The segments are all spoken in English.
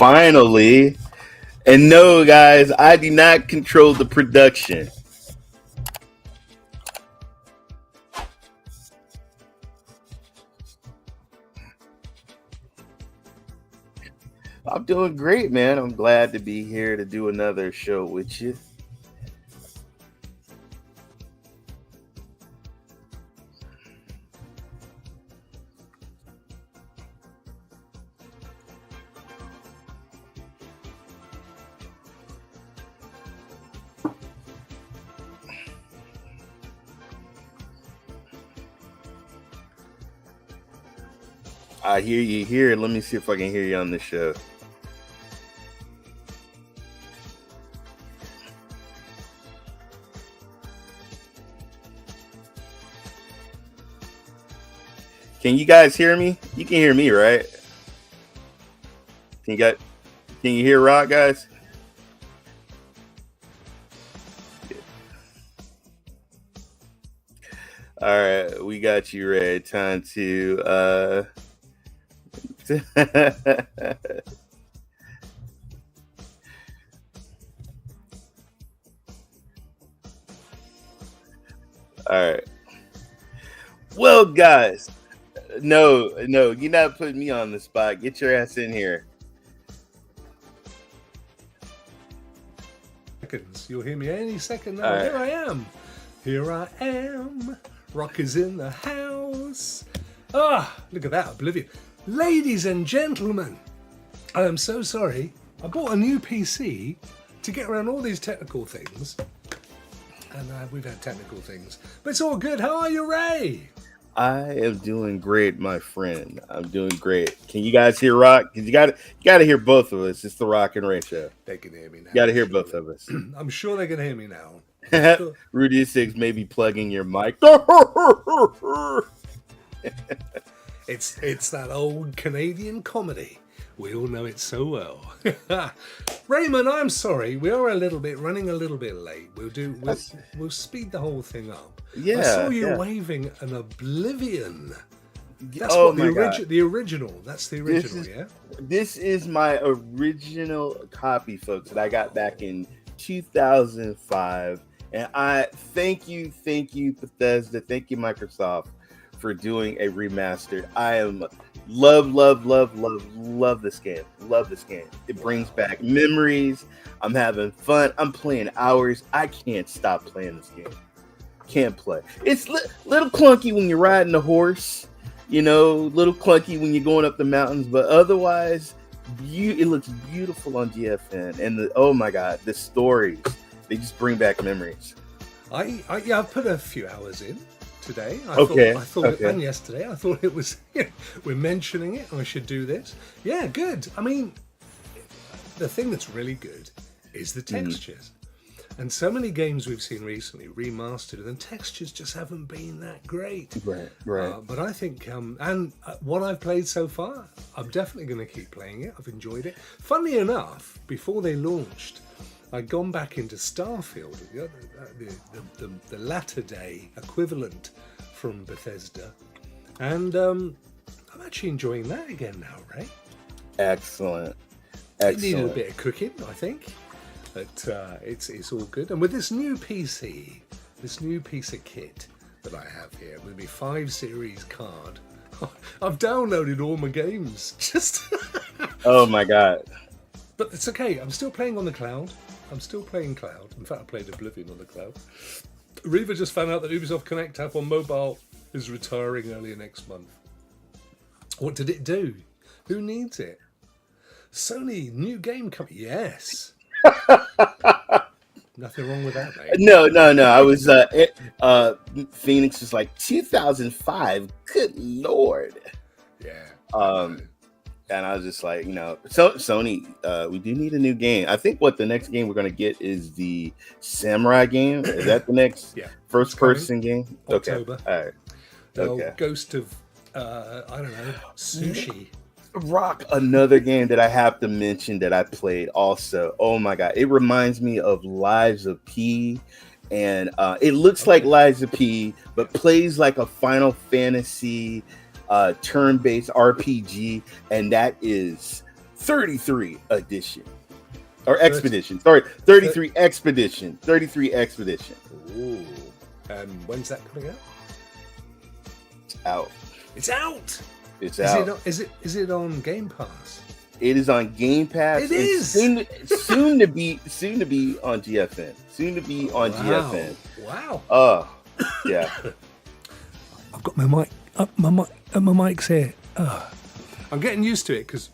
Finally. And no, guys, I do not control the production. I'm doing great, man. I'm glad to be here to do another show with you. I hear you here. Let me see if I can hear you on the show. Can you guys hear me? You can hear me, right? Can you hear Rokk, guys? All right, we got you, Ray. Time to all right. Well, guys, no, you're not putting me on the spot. Get your ass in here. You'll hear me any second now. All right. Here I am. Rokk is in the house. Ah, look at that, Oblivion. Ladies and gentlemen, I am so sorry. I bought a new PC to get around all these technical things. And we've had technical things. But it's all good. How are you, Ray? I am doing great, my friend. I'm doing great. Can you guys hear Rokk? Because you got to hear both of us. It's the Rokk and Ray show. They can hear me now. You got to hear both of us. I'm sure they can hear me now. Rudy Six may be plugging your mic. It's that old Canadian comedy. We all know it so well. Raymond, I'm sorry. We are running a little bit late. We'll speed the whole thing up. Yeah. I saw you waving an Oblivion. That's the original. That's the original, yeah? This is my original copy, folks, that I got back in 2005. And I thank you, Bethesda, thank you, Microsoft, for doing a remastered. I am love this game. Love this game. It brings back memories. I'm having fun. I'm playing hours. I can't stop playing this game. Can't play. It's little clunky when you're riding a horse, little clunky when you're going up the mountains, but otherwise, it looks beautiful on GFN. And oh my God, the stories, they just bring back memories. I've put a few hours in today. I thought and yesterday. I thought it was, we're mentioning it. I should do this. Yeah, good. I mean, the thing that's really good is the textures. And so many games we've seen recently remastered, and textures just haven't been that great. Right. But I think, and what I've played so far, I'm definitely going to keep playing it. I've enjoyed it. Funnily enough, before they launched, I'd gone back into Starfield, the latter day equivalent from Bethesda, and I'm actually enjoying that again now, Ray. Excellent. It needed a bit of cooking, I think, but it's all good. And with this new PC, this new piece of kit that I have here, with my 5 Series card, I've downloaded all my games. Oh my God. But it's okay. I'm still playing on the cloud. I'm still playing cloud. In fact, I played Oblivion on the cloud. Reva just found out that Ubisoft Connect app on mobile is retiring earlier next month. What did it do? Who needs it? Sony, new game coming. Yes. Nothing wrong with that, mate. No. I was Phoenix was like 2005. Good Lord. Yeah. And I was just like, so Sony, we do need a new game. I think what the next game we're going to get is the Samurai game. Is that the next first-person game? October. Okay. All right. Okay. Ghost of, Sushi. Rokk, another game that I have to mention that I played also. Oh my God. It reminds me of Lives of P. And it looks like Lives of P, but plays like a Final Fantasy turn-based RPG, and that is 33 edition. Or expedition. Sorry, 33 expedition. 33 expedition. Ooh. When's that coming out? It's out. It's out. It's out. Is it on Game Pass? It is on Game Pass. It is soon to be on GFN. Soon to be on GFN. Wow. Yeah. I've got my mic. My mic's here. I'm getting used to it because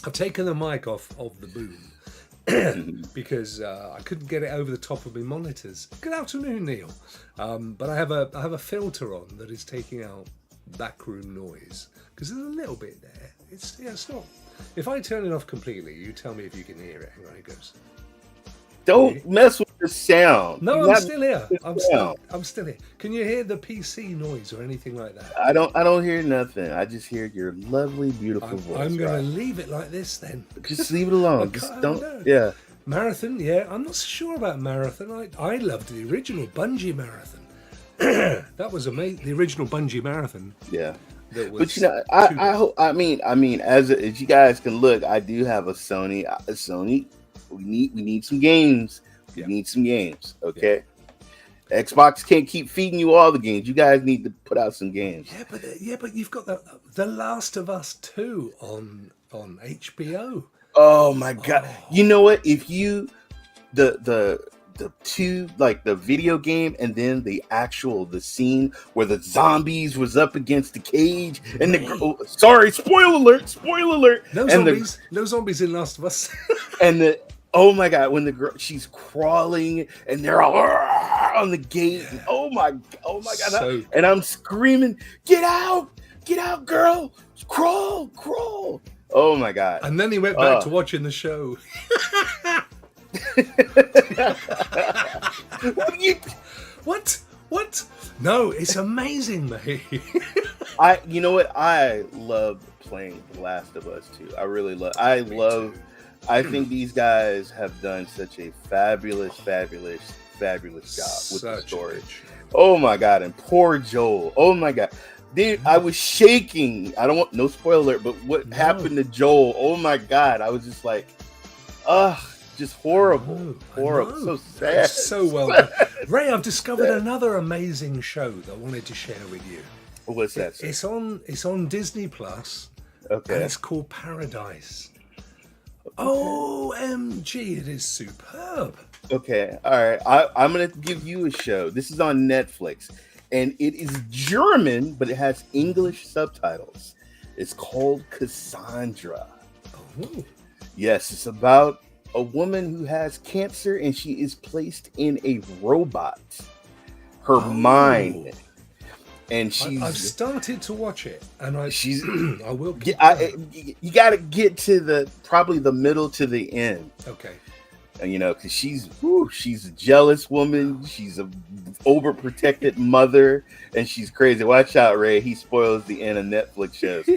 I've taken the mic off of the boom because I couldn't get it over the top of my monitors. Good afternoon, Neil. But I have a filter on that is taking out backroom noise because there's a little bit there. It's not. If I turn it off completely, you tell me if you can hear it. Hang on, it goes. Don't mess with the sound. No, I'm still here. I'm still here. Can you hear the PC noise or anything like that? I don't hear nothing. I just hear your lovely, beautiful voice. I'm going to leave it like this then. Just leave it alone. Just don't. Yeah. Marathon, yeah. I'm not so sure about Marathon. I loved the original Bungie Marathon. That was amazing. The original Bungie Marathon. Yeah. But I hope. I mean, as you guys can look, I do have a Sony. We need some games. We need some games. Okay. Yeah. Xbox can't keep feeding you all the games. You guys need to put out some games. Yeah, but you've got the Last of Us 2 on HBO. Oh my god! Oh. You know what? If you the two, like the video game and then the scene where the zombies was up against the cage and sorry, spoiler alert. No zombies in Last of Us. And oh my god, when the girl, she's crawling and they're all on the gate. And oh my god. And I'm screaming, get out, girl, crawl. Oh my god. And then he went back to watching the show. What? No, it's amazing, mate. You know what? I love playing The Last of Us 2. I really love. I think these guys have done such a fabulous job with the story. Oh my god! And poor Joel. Oh my god. Dude, I was shaking. I don't want no spoiler alert, but what happened to Joel? Oh my god! I was just like, just horrible. So sad. So well done. Ray, I've discovered another amazing show that I wanted to share with you. What's that? It's on Disney Plus. Okay. And it's called Paradise. OMG, it is superb. Okay, all right. I'm gonna give you a show. This is on Netflix, and it is German, but it has English subtitles. It's called Cassandra. Oh. Yes, it's about a woman who has cancer, and she is placed in a robot. Her mind, and I've started to watch it, and I will. You got to get to probably the middle to the end. Okay. And because she's a jealous woman. She's a overprotected mother, and she's crazy. Watch out, Ray. He spoils the end of Netflix shows.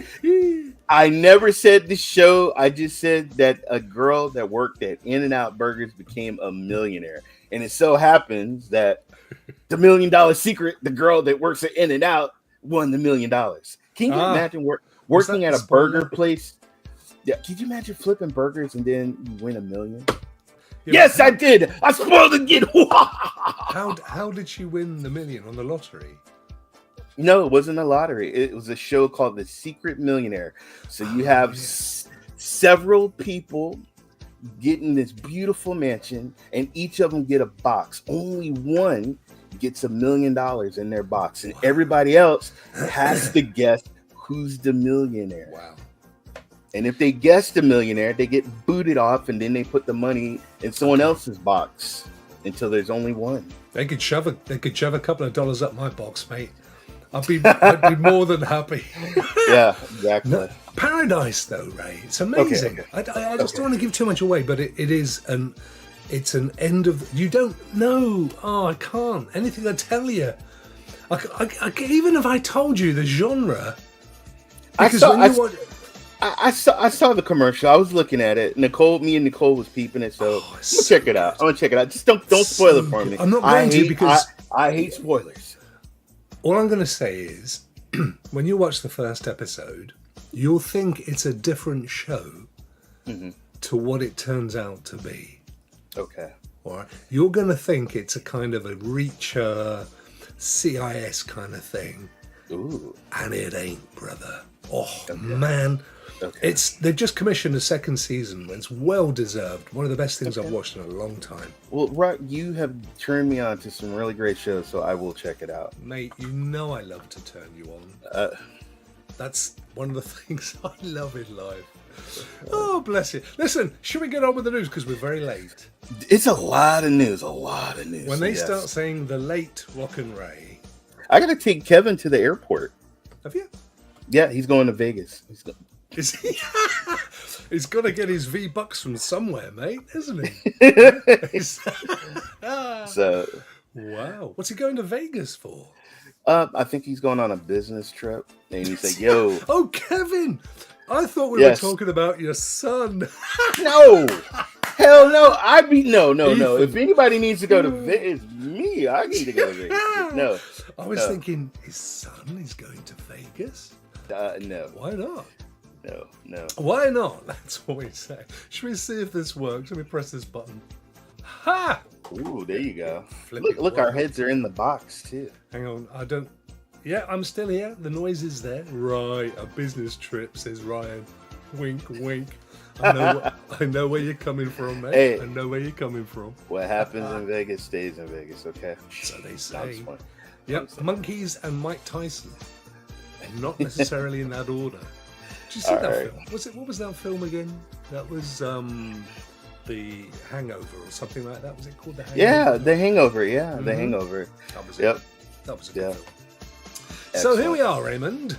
I never said the show. I just said that a girl that worked at In-N-Out Burgers became a millionaire, and it so happens that the $1 million secret, the girl that works at In-N-Out won the $1 million. Can you imagine working at a burger place? Yeah, can you imagine flipping burgers and then you win $1 million? Yes, I did. I spoiled it again. How did she win the $1 million on the lottery? No, it wasn't a lottery. It was a show called The Secret Millionaire. So you have several people getting this beautiful mansion, and each of them get a box. Only one gets $1 million in their box, and everybody else has to guess who's the millionaire. Wow. And if they guess the millionaire, they get booted off, and then they put the money in someone else's box until there's only one. They could shove a couple of dollars up my box, mate. I'd be more than happy. Yeah, exactly. No, Paradise, though, Ray, it's amazing. Okay. I just don't want to give too much away, but it's an end of. You don't know. Oh, I can't. Anything I tell you, I even if I told you the genre, because I saw the commercial. I was looking at it. Me and Nicole was peeping it, so I'm gonna check it out. Just don't spoil it for me. I'm not going to because I hate spoilers. All I'm going to say is, when you watch the first episode, you'll think it's a different show to what it turns out to be. Okay. All right, you're going to think it's a kind of a Reacher, CIS kind of thing, Ooh. and it ain't, brother. Oh Okay. man, Okay. they've just commissioned a second season. It's well deserved. One of the best things I've watched in a long time. Well, Rock, you have turned me on to some really great shows, so I will check it out. Mate, you know I love to turn you on. That's one of the things I love in life. Oh, bless you. Listen, should we get on with the news? Because we're very late. It's a lot of news. When they start saying the late Rock and Ray. I got to take Kevin to the airport. Have you? Yeah, he's going to Vegas. Is he? He's got to get his V-Bucks from somewhere, mate, isn't he? So, wow. What's he going to Vegas for? I think he's going on a business trip. And he said, yo. Oh, Kevin! I thought we were talking about your son. No! Hell no! No. Ethan. If anybody needs to go to Vegas, it's me. I need to go to Vegas. No. I was thinking, his son is going to Vegas? No. Why not? No. Why not? That's what we say. Should we see if this works? Let me press this button. Ha! Ooh, there you go. Flipping Look, our heads are in the box, too. Hang on, I don't... Yeah, I'm still here. The noise is there. Right, a business trip, says Ryan. Wink, wink. I know where you're coming from, mate. Hey. I know where you're coming from. What happens in Vegas stays in Vegas, okay? So they say. Fun. Yep, Monkeys and Mike Tyson. Not necessarily in that order. Did you see that film? What was that film again? That was The Hangover or something like that. Was it called The Hangover? Yeah, The Hangover. Yeah, The Hangover. That was it. Yep. That was a good film. Excellent. So here we are, Raymond.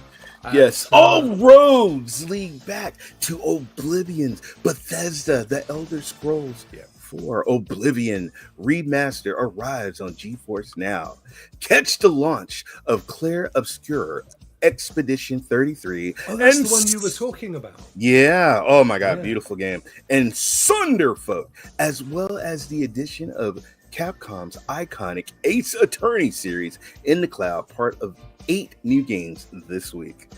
Yes, all roads lead back to Oblivion's Bethesda, The Elder Scrolls 4 Oblivion Remaster arrives on GeForce Now. Catch the launch of Claire Obscure Expedition 33. Oh, that's the one you were talking about. Yeah. Oh my God, beautiful game. And Sunderfolk, as well as the addition of Capcom's iconic Ace Attorney series in the cloud, part of 8 new games this week.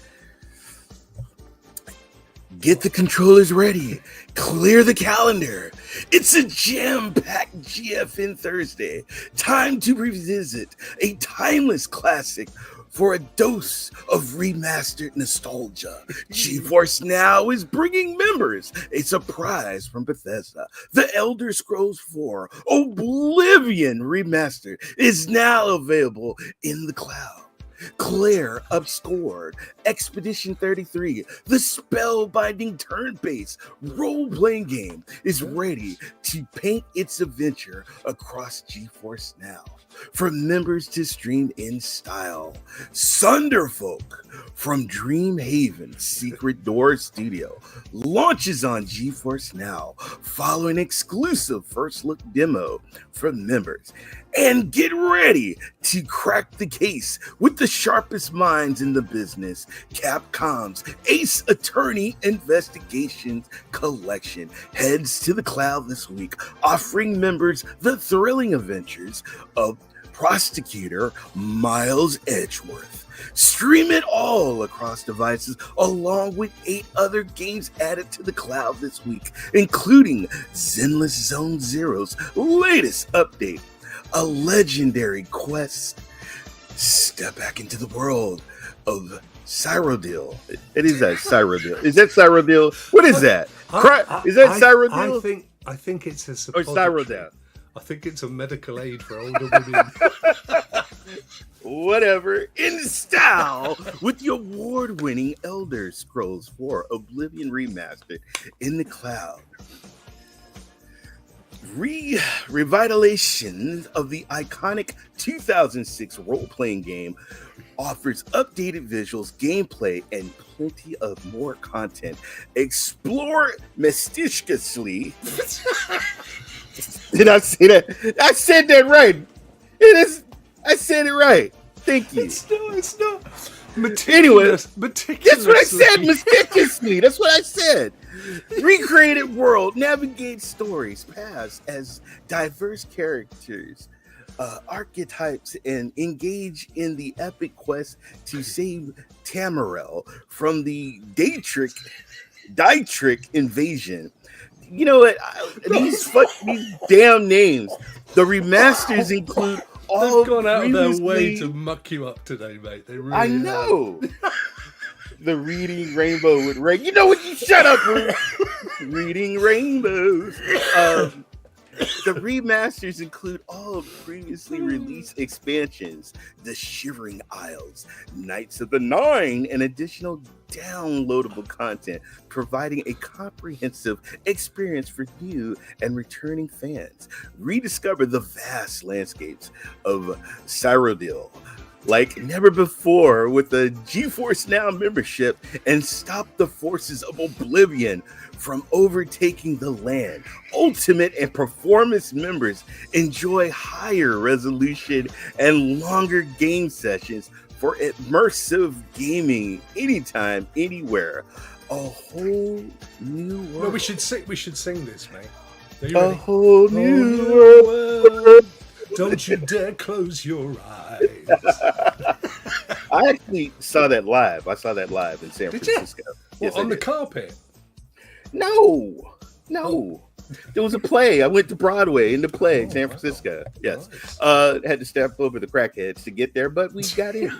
Get the controllers ready. Clear the calendar. It's a jam-packed GFN Thursday. Time to revisit a timeless classic for a dose of remastered nostalgia. GeForce Now is bringing members a surprise from Bethesda. The Elder Scrolls 4 Oblivion Remastered is now available in the cloud. Claire Obscured Expedition 33, the spellbinding turn-based role-playing game, is ready to paint its adventure across GeForce Now. For members to stream in style. Sunderfolk from Dreamhaven Secret Door Studio launches on GeForce Now following an exclusive first look demo for members. And get ready to crack the case with the sharpest minds in the business. Capcom's Ace Attorney Investigations Collection heads to the cloud this week, offering members the thrilling adventures of prosecutor Miles Edgeworth. Stream it all across devices, along with 8 other games added to the cloud this week, including Zenless Zone Zero's latest update, a legendary quest. Step back into the world of Cyrodiil. It is that Cyrodiil. Is that Cyrodiil? What is that? Is that Cyrodiil? I think it's a or suppository. Cyrodiil? I think it's a medical aid for older women. Whatever, in style with the award-winning Elder Scrolls 4 Oblivion Remastered in the cloud. Revitalization of the iconic 2006 role-playing game offers updated visuals, gameplay, and plenty of more content. Explore meticulously. Did I say that? I said that right. It is. I said it right. Thank you. It's not. Anyway, meticulously. that's what I said. Meticulously. That's what I said. Recreated world, navigate stories, paths as diverse characters, archetypes, and engage in the epic quest to save Tamriel from the Daetric invasion. You know what? These damn names. The remasters include all They've gone out of their way previously. to muck you up today, mate. They really I have. know. The Reading Rainbow with Ray. You know what? You shut up, Bruce. Reading Rainbows. The remasters include all of previously released expansions, The Shivering Isles, Knights of the Nine, and additional downloadable content, providing a comprehensive experience for new and returning fans. Rediscover the vast landscapes of Cyrodiil like never before with a GeForce Now membership, and stop the forces of oblivion from overtaking the land. Ultimate and performance members enjoy higher resolution and longer game sessions for immersive gaming anytime, anywhere. A whole new world. No, we should sing this, mate. Are you A ready? whole new world. Don't you dare close your eyes. I actually saw that live. I saw that live in San Did you? Francisco. What, on I the did. carpet? No. There was a play. I went to Broadway in the play, Oh, San wow. Francisco. Yes. Nice. Had to step over the crackheads to get there, but we got in.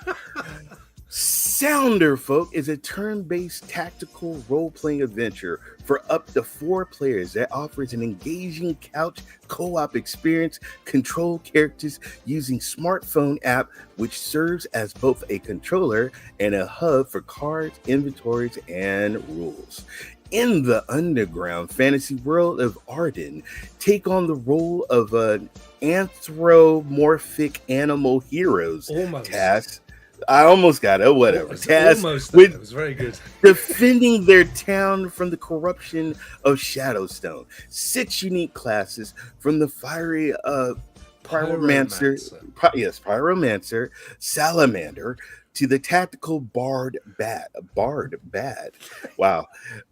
Sounder Folk is a turn-based tactical role-playing adventure for up to 4 players that offers an engaging couch co-op experience. Control characters using smartphone app, which serves as both a controller and a hub for cards, inventories, and rules. In the underground fantasy world of Arden, take on the role of an anthropomorphic animal heroes. Almost. Task. I almost got it. Whatever. Task Almost. with That was very good. defending their town from the corruption of Shadowstone. 6 unique classes from the fiery Pyromancer, Salamander, to the tactical Bard Bat. Wow.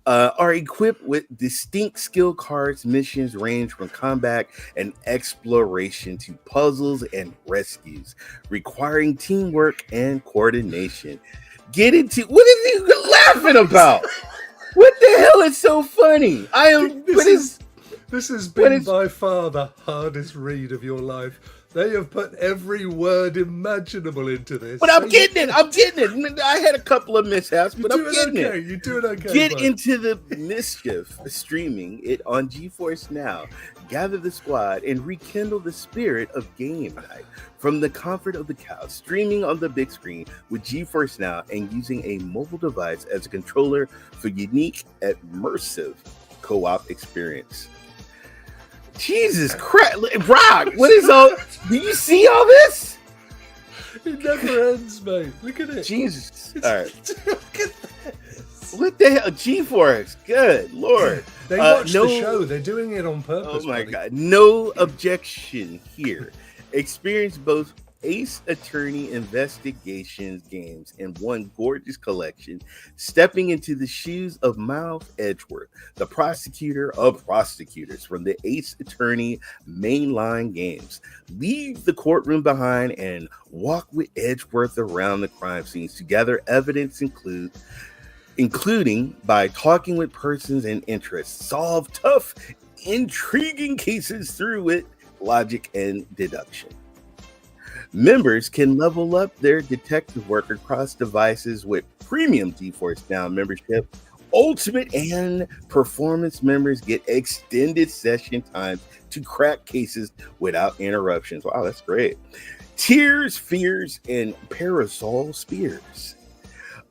Are equipped with distinct skill cards. Missions range from combat and exploration to puzzles and rescues, requiring teamwork and coordination. Get into what is he laughing about? What the hell is so funny? This has been by far the hardest read of your life. They have put every word imaginable into this. But I'm getting it. I had a couple of mishaps, but I'm getting it. You're doing okay. Get bud. into the mischief, streaming it on GeForce Now. Gather the squad and rekindle the spirit of game night from the comfort of the couch, streaming on the big screen with GeForce Now and using a mobile device as a controller for unique, immersive co-op experience. Jesus Christ, Rokk, what is all? Do you see all this? It never ends, mate. Look at it. Jesus. All right. Look at this. What the hell? GeForce. Good Lord. They watch the show. They're doing it on purpose. Oh my buddy. God. No objection here. Experience both Ace Attorney investigations games in one gorgeous collection, stepping into the shoes of Miles Edgeworth, the prosecutor of prosecutors from the Ace Attorney mainline games. Leave the courtroom behind and walk with Edgeworth around the crime scenes to gather evidence including by talking with persons in interest. Solve tough, intriguing cases through with logic and deduction. Members can level up their detective work across devices with premium GeForce Now membership. Ultimate and performance members get extended session times to crack cases without interruptions. Wow, that's great. Tears, Fears, and Parasol Spears.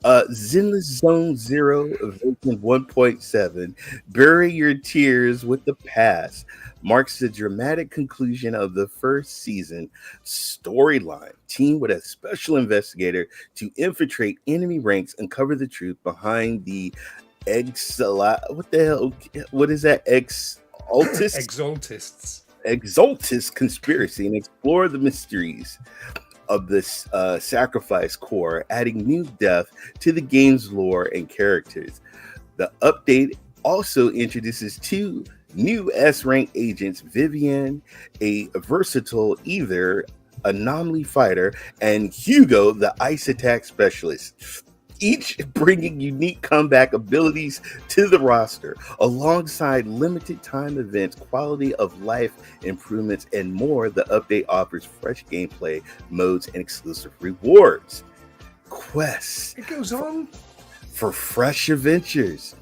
Zenless Zone Zero version 1.7. Bury your tears with the past. Marks the dramatic conclusion of the first season storyline. Team with a special investigator to infiltrate enemy ranks, uncover the truth behind the what the hell? What is that? Exaltist conspiracy and explore the mysteries of this sacrifice core, adding new depth to the game's lore and characters. The update also introduces 2 new S-rank agents, Vivian, a versatile anomaly fighter, and Hugo, the ice attack specialist. each bringing unique comeback abilities to the roster, alongside limited time events, quality of life improvements, and more. The update offers fresh gameplay modes and exclusive rewards. Quests. It goes on For fresh adventures.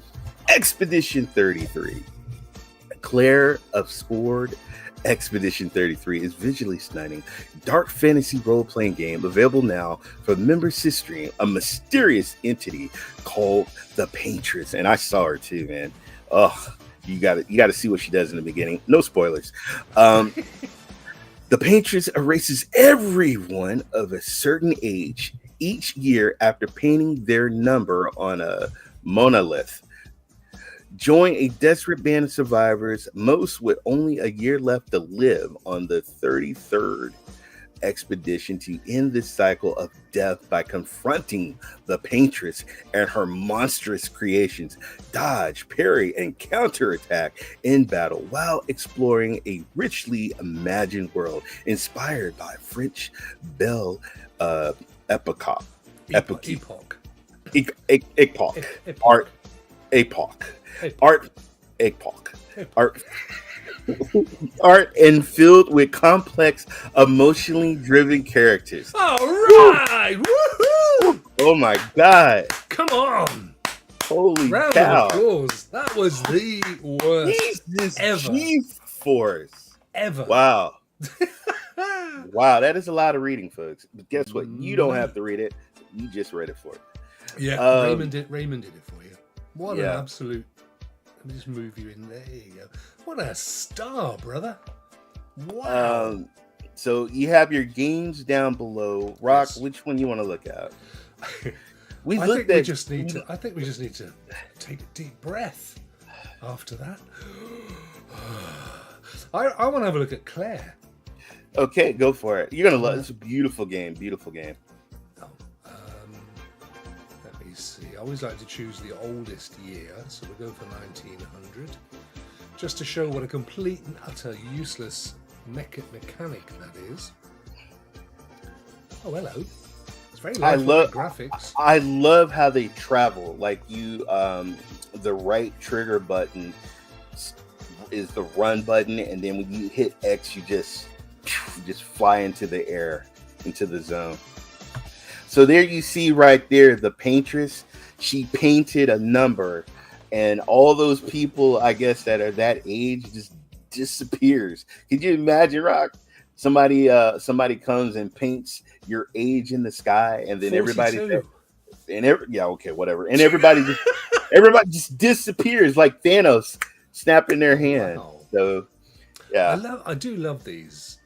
Expedition 33. Claire of Sword. Expedition 33 is visually stunning, dark fantasy role-playing game available now for members to stream a mysterious entity called the Paintress. And I saw her too, man. Oh, you got to see what she does in the beginning. No spoilers. The Paintress erases everyone of a certain age each year after painting their number on a monolith. Join a desperate band of survivors, most with only a year left to live, on the 33rd expedition to end this cycle of death by confronting the Paintress and her monstrous creations, dodge, parry, and counterattack in battle while exploring a richly imagined world inspired by French Belle Epoque. Art and filled with complex, emotionally driven characters. All right! Woohoo! Oh my god! Come on! Holy Round cow! of applause. That was the worst Jesus, ever. GeForce. Ever. Wow. Wow, that is a lot of reading, folks. But guess what? You don't have to read it. You just read it for it. Yeah, Raymond did it for you. What an yeah. absolute... Let me just move you in. There you go. What a star, brother. Wow. So you have your games down below. Rokk, Yes. which one you want to look at? I think we just need to take a deep breath after that. I want to have a look at Claire. Okay, go for it. You're gonna love. It's a beautiful game. Beautiful game. Oh, let me see. I always like to choose the oldest year, so we'll go for 1900, just to show what a complete and utter useless mechanic that is. Oh, hello. It's very lifelike graphics. I love how they travel. Like you, the right trigger button is the run button, and then when you hit X, you just fly into the air, into the zone. So there you see right there the Paintress. She painted a number, and all those people, I guess, that are that age just disappears. Could you imagine, Rokk? Somebody comes and paints your age in the sky, and then 42. whatever. And everybody just disappears like Thanos snapping their hand. Wow. So yeah, I do love these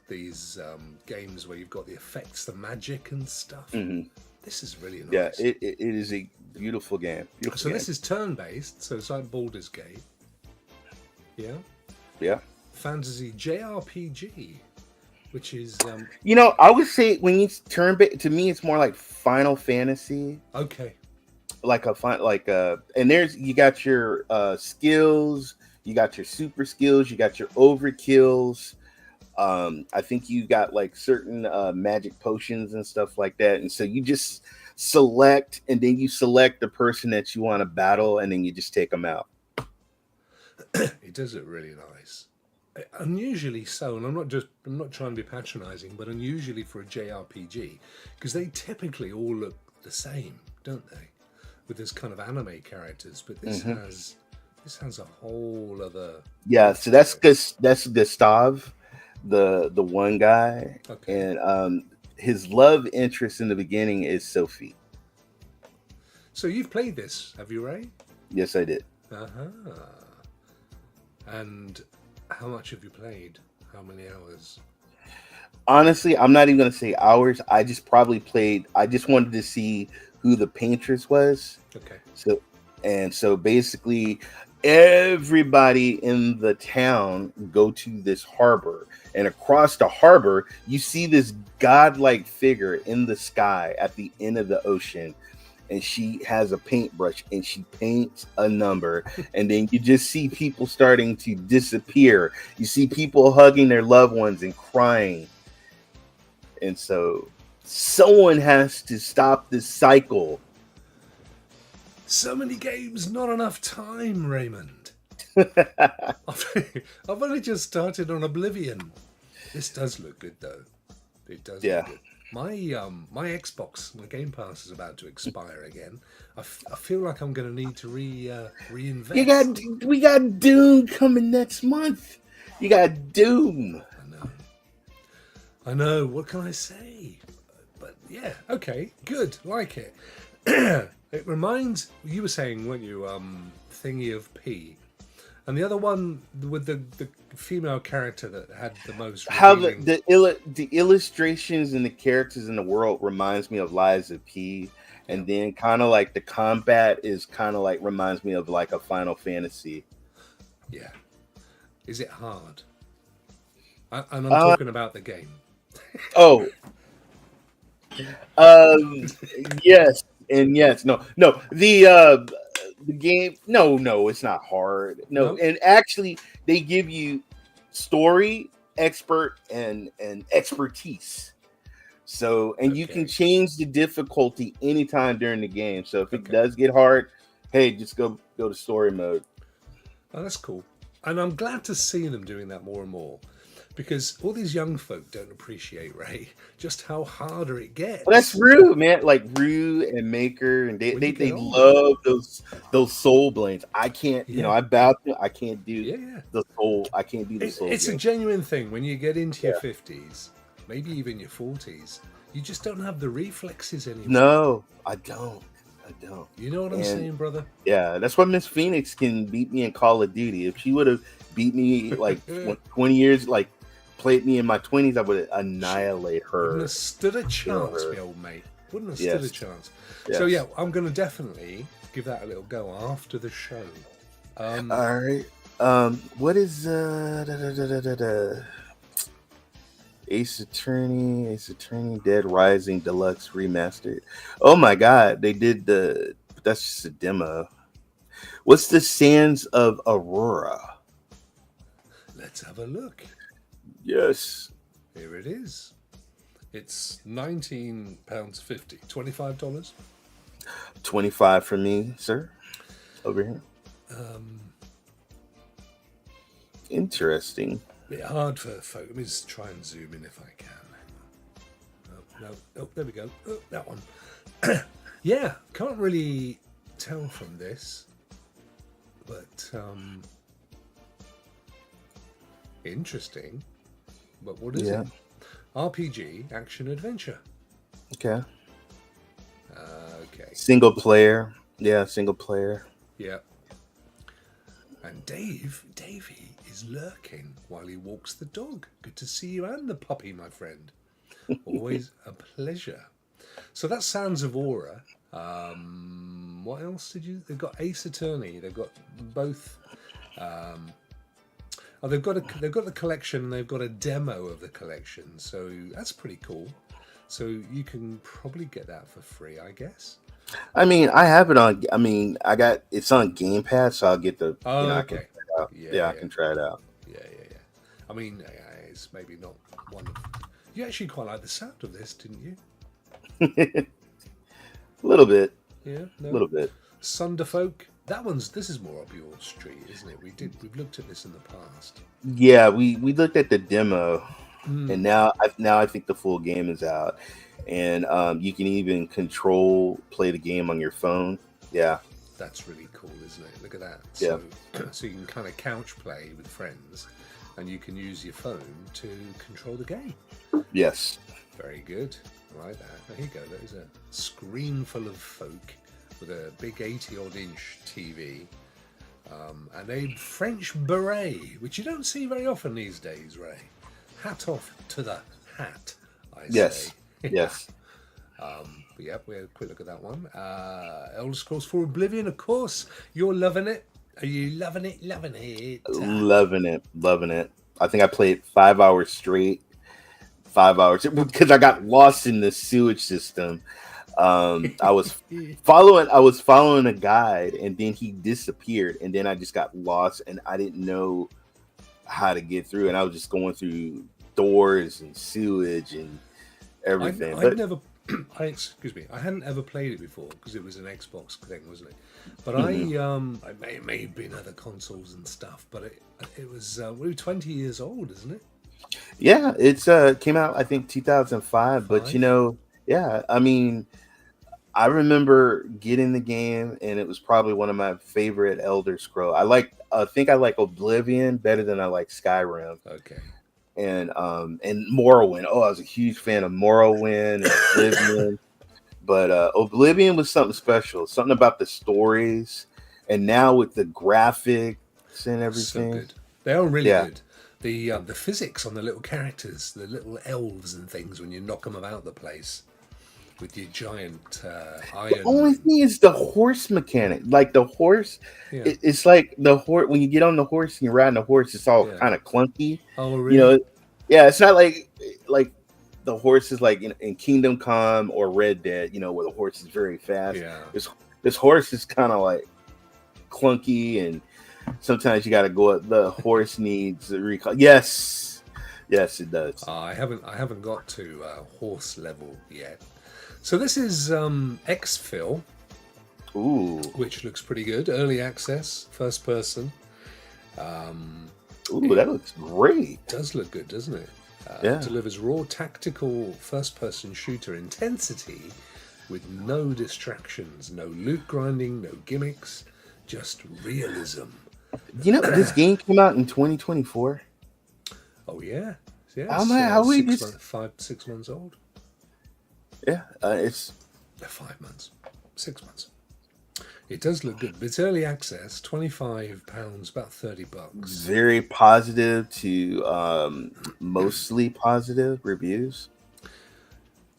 games where you've got the effects, the magic and stuff. Mm-hmm. This is really nice. Yeah, it is a beautiful game. This is turn-based, so it's like Baldur's Gate. Yeah. Yeah. Fantasy JRPG, which is I would say when you to me, it's more like Final Fantasy. Okay. And you got your skills, you got your super skills, you got your overkills. I think you got like certain magic potions and stuff like that, and so you just select, and then you select the person that you want to battle, and then you just take them out. It does look really nice. Unusually so, and I'm not trying to be patronizing, but unusually for a JRPG, because they typically all look the same, don't they? With this kind of anime characters, but this has a whole other. Yeah, so that's Gustav, the one guy, okay. And his love interest in the beginning is Sophie. So you've played this, have you, Ray? Yes, I did. And how much have you played? How many hours? Honestly, I'm not even going to say hours. I just wanted to see who the Paintress was. Okay. So basically, everybody in the town go to this harbor, and across the harbor, you see this godlike figure in the sky at the end of the ocean. And she has a paintbrush and she paints a number, and then you just see people starting to disappear. You see people hugging their loved ones and crying. And so someone has to stop this cycle So many games, not enough time, Raymond. I've only just started on Oblivion. This does look good, though. It does look Yeah. good. My Xbox, my Game Pass is about to expire again. I feel like I'm going to need to reinvest. We got Doom coming next month. You got Doom. I know. What can I say? But yeah, okay, good, like it. It reminds you were saying, weren't you, thingy of P, and the other one with the female character that had the most. How revealing- the illustrations and the characters in the world reminds me of Lies of P, and then kind of like the combat is kind of like reminds me of like a Final Fantasy. Yeah, is it hard? And I'm talking about the game. Oh, yes and yes. No. The game. No, it's not hard. No, and actually, they give you story, expert, and expertise. So, and you can change the difficulty anytime during the game. So if it does get hard, hey, just go to story mode. Oh, that's cool. And I'm glad to see them doing that more and more. Because all these young folk don't appreciate, Ray, just how harder it gets. Well, that's Rue, man. Like Rue and Maker, and they love those soul blades. I can't, I can't do the soul. I can't do the soul. It's a genuine thing. When you get into your 50s, maybe even your 40s, you just don't have the reflexes anymore. No, I don't. You know what I'm saying, brother? Yeah, that's why Miss Phoenix can beat me in Call of Duty. If she would have beat me like 20 years, like played me in my 20s, I would annihilate her. Wouldn't have stood a chance, my old mate. Wouldn't have stood a chance. Yes. So yeah, I'm going to definitely give that a little go after the show. All right. What is Ace Attorney Dead Rising Deluxe Remastered? Oh my God, they did that's just a demo. What's the Sands of Aurora? Let's have a look. Yes. Here it is. It's £19.50. $25? 25 for me, sir. Over here. Interesting. Bit hard for folk. Let me just try and zoom in if I can. No. Oh, there we go. Oh, that one. Yeah, can't really tell from this, but interesting. But what is it? RPG, action, adventure. Okay. Okay. Single player. Yeah, single player. Yeah. And Davey is lurking while he walks the dog. Good to see you and the puppy, my friend. Always a pleasure. So that's Sounds of Aura. What else did you? They've got Ace Attorney. They've got both. They've got the collection. And they've got a demo of the collection. So that's pretty cool. So you can probably get that for free, I guess. I mean, I have it on. I mean, it's on Game Pass, so I'll get the. Oh, I okay. I can try it out. Yeah. I mean, it's maybe not one. You actually quite like the sound of this, didn't you? A little bit. Yeah, a little bit. Sunderfolk. This is more up your street, isn't it? We've looked at this in the past. Yeah, we looked at the demo, and now I think the full game is out, and you can even play the game on your phone. Yeah, that's really cool, isn't it? Look at that. Yeah. So you can kind of couch play with friends, and you can use your phone to control the game. Yes. Very good. I like that. There you go. There's a screen full of folk with a big 80-odd inch TV and a French beret, which you don't see very often these days, Ray. Hat off to the hat, I say. Yes. But yeah, we had a quick look at that one. Elder Scrolls 4 Oblivion, of course. You're loving it. Are you loving it? Loving it. Loving it. I think I played 5 hours straight. 5 hours because I got lost in the sewage system. I was following a guide, and then he disappeared, and then I just got lost, and I didn't know how to get through, and I was just going through doors and sewage and everything. excuse me, I hadn't ever played it before because it was an Xbox thing, wasn't it? But I may have been other consoles and stuff, but it was we were 20 years old, isn't it? Yeah, it's came out I think 2005, but 5. yeah, I mean, I remember getting the game and it was probably one of my favorite Elder Scroll. I think I like Oblivion better than I like Skyrim Okay. and Morrowind. Oh, I was a huge fan of Morrowind and Oblivion. But Oblivion was something special, something about the stories, and now with the graphics and So everything. good. They are really Yeah. good. The physics on the little characters, the little elves and things, when you knock them about the place with your giant The only iron. thing is the horse mechanic. Like the horse, Yeah. it's like the horse when you get on the horse and you're riding the horse, it's all Yeah. kind of clunky. Oh, You really? know, yeah, it's not like the horse is like in Kingdom Come or Red Dead. Where the horse is very fast. Yeah. This horse is kind of like clunky, and sometimes you got to go up. The horse needs a recall. Yes, it does. I haven't got to horse level yet. So this is Xfil, Ooh, which looks pretty good. Early access, first person. that looks great. Does look good, doesn't it? Yeah. Delivers raw tactical first-person shooter intensity with no distractions, no loot grinding, no gimmicks, just realism. This game came out in 2024. Oh yeah, yeah. How am I- how we just- 6 months old. Yeah, it's 5 months, 6 months. It does look good, but it's early access, £25, about $30. very positive to mostly positive reviews.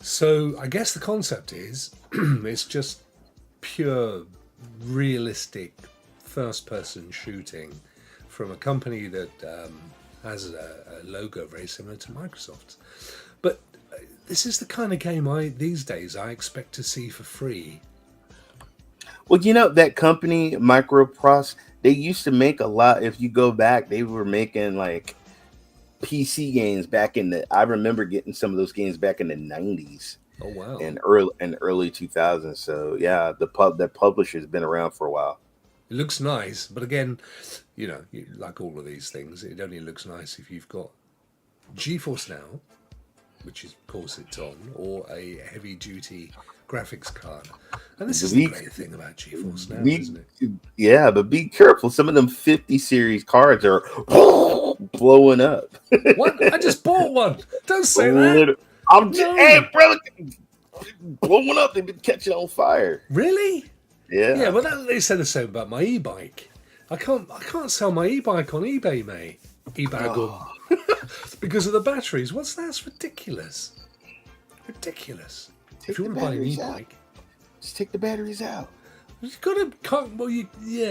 So I guess the concept is it's just pure realistic first-person shooting from a company that has a logo very similar to Microsoft's. But this is the kind of game these days I expect to see for free. Well, that company, Microprose, they used to make a lot. If you go back, they were making like PC games back I remember getting some of those games back in the 90s Oh wow! and early 2000s. So yeah, that publisher's been around for a while. It looks nice, but again, like all of these things, it only looks nice if you've got GeForce Now, which is, of course, it's on, or a heavy-duty graphics card. And this is the great thing about GeForce Now, isn't it? Yeah, but be careful. Some of them 50 series cards are blowing up. What? I just bought one. Don't say that. Hey, brother, blowing up. They've been catching on fire. Really? Yeah. Yeah. Well, they said the same about my e-bike. I can't sell my e-bike on eBay, mate. Because of the batteries. What's that? That's ridiculous. Ridiculous. If you want to buy an e-bike, just take the batteries out. you've got to. Well,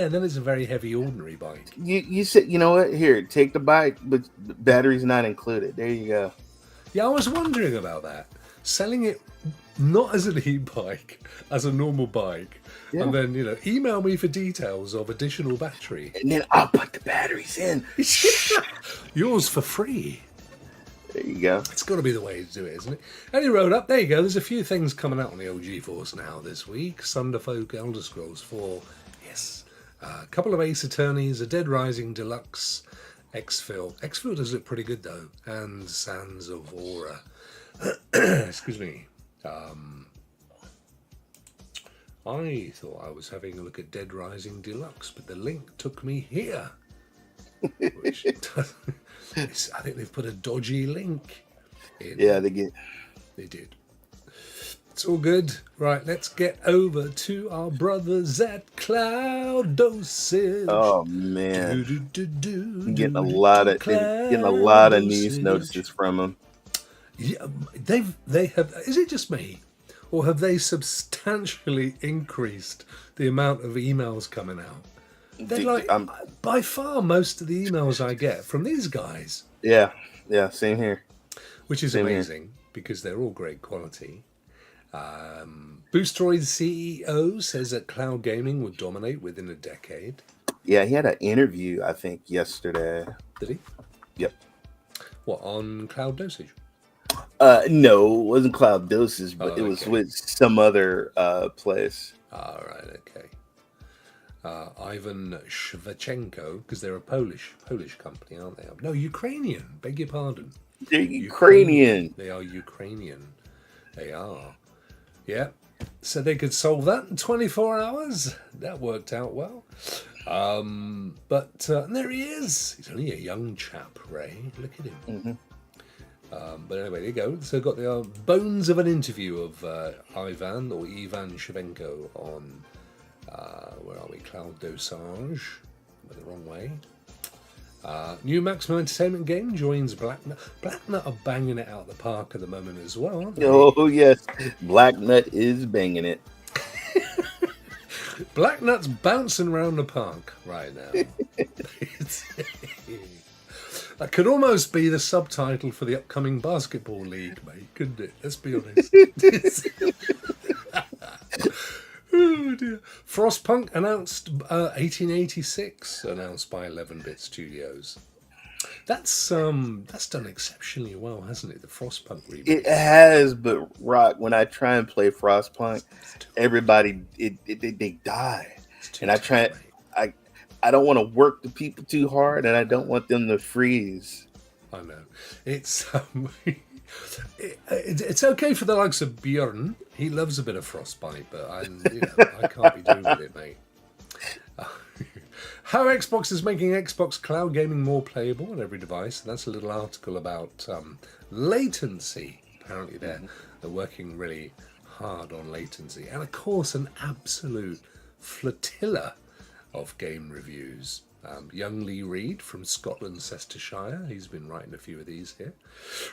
then it's a very heavy, ordinary bike. You said, you know what? Here, take the bike, but the battery's not included. There you go. Yeah, I was wondering about that. Selling it not as an e-bike, as a normal bike, Yeah. and then email me for details of additional battery. And then I'll put the batteries in. Yours for free. There you go. It's got to be the way to do it, isn't it? Any road up, there you go. There's a few things coming out on the old GeForce Now this week. Thunderfolk, Elder Scrolls 4, yes. A couple of Ace Attorneys, a Dead Rising Deluxe, Xfil. Xfil does look pretty good, though. And Sands of Aura. Excuse me. I thought I was having a look at Dead Rising Deluxe, but the link took me here. Which I think they've put a dodgy link in. Yeah, they did. It's all good. Right, let's get over to our brothers at Cloud Dosage. Oh man, I'm getting a lot of news notices from them. Yeah, they have. Is it just me, or have they substantially increased the amount of emails coming out? They're like by far most of the emails I get from these guys. Yeah, same here. Which is amazing because they're all great quality. Boosteroid CEO says that cloud gaming would dominate within a decade. Yeah, he had an interview, I think, yesterday. Did he? Yep. What, on Cloud Dosage? No, it wasn't Cloud Doses, but Oh, it was okay. with some other place. All right, okay. Ivan Shevchenko, because they're a Polish company, aren't they? No, Ukrainian. Beg your pardon. They're Ukrainian. Ukrainian. They are Ukrainian. They are. Yeah. So they could solve that in 24 hours. That worked out well. But there he is. He's only a young chap, Ray. Look at him. Mm-hmm. But anyway, there you go. So got the bones of an interview of Ivan or Ivan Shevchenko on, where are we? Cloud Dosage. Went the wrong way. New Maximum Entertainment game joins Black Nut. Black Nut are banging it out the park at the moment as well, aren't they? Oh, yes. Black Nut is banging it. Black Nut's bouncing around the park right now. That could almost be the subtitle for the upcoming basketball league, mate, couldn't it? Let's be honest. Oh dear. Frostpunk announced 1886, announced by 11-bit Studios. That's done exceptionally well, hasn't it? The Frostpunk remake. It has, but Rock, when I try and play Frostpunk, everybody they die, and I don't want to work the people too hard, and I don't want them to freeze. I know it's it's okay for the likes of Bjorn. He loves a bit of frostbite, but I can't be doing with it, mate. How Xbox is making Xbox cloud gaming more playable on every device. And that's a little article about latency. Apparently they're working really hard on latency. And of course, an absolute flotilla of game reviews. Young Lee Reid from Scotland, Leicestershire. He's been writing a few of these here.